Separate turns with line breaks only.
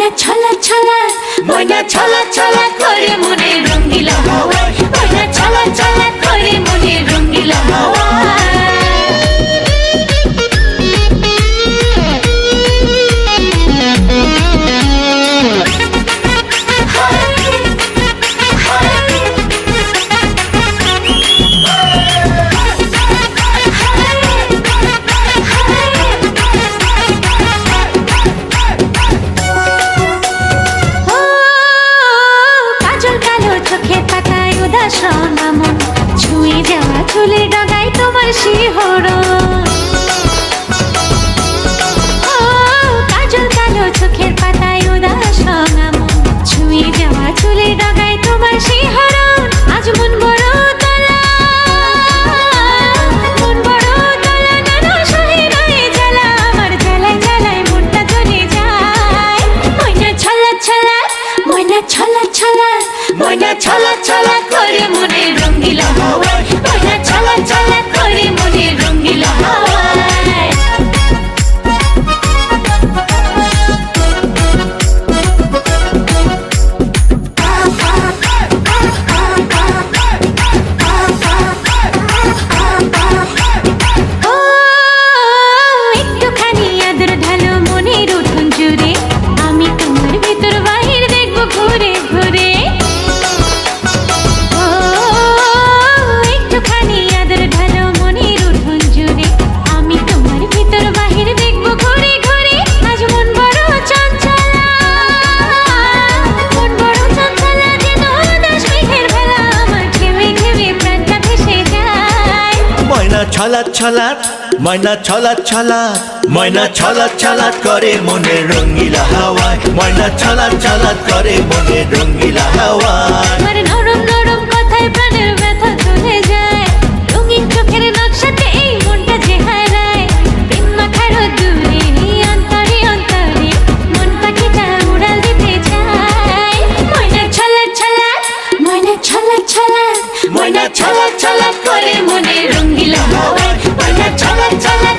ময়না ছলা ছলা, ময়না ছলা ছলা করে মনে রঙিলা হাওয়ায়, ময়না ছলা ছলা করে মনে রঙিলা হাওয়ায়। ছুঁয়ে যাওয়া চুলের ডগায় তোমার শিহরণ, কাজল কালো চোখের পাতায় উদাস রাঙামন, ছুঁয়ে যাওয়া চুলের ডগায় তোমার শিহরণ। আজ মন বড় তলা, মন বড় তলা, নানা সহে গায়ে জ্বালা, আমার জ্বালায় জ্বালায় মনটা জ্বলে যায়। ময়না ছলা ছলা, ময়না ছলা ছলা, ময়না ছলা ছলা করে মনে রঙিলা হাওয়ায়, ময়না ছলা ছলা করে মনে রঙিলা হাওয়ায়। ও একটুখানি আদর ঢালো মনের উঠোন জুড়ে, আমি তোমার ভিতর বাহির দেখবো ঘুরে ঘুরে।
ছলাৎ ছলাৎ, ময়না ছলাৎ ছলাৎ, ময়না ছলাৎ ছলাৎ করে মনে রঙিলা হাওয়ায়, ময়না ছলাৎ ছলাৎ করে মনে রঙিলা হাওয়ায়।
আমার নরম নরম কথায় প্রাণের ব্যথা চলে যায়, রঙিন চোখের নকশাতে এই মনটা যে হারায়। প্রেম মাখার দূরে অন্তরে অন্তরে মন পাখিটা উড়াল দিতে চায়। ময়না ছলাৎ ছলাৎ, ময়না ছলাৎ ছলাৎ, ময়না ছলাৎ ছলাৎ করে মনে রঙিলা হাওয়ায়, ময়না ছলাৎ ছলাৎ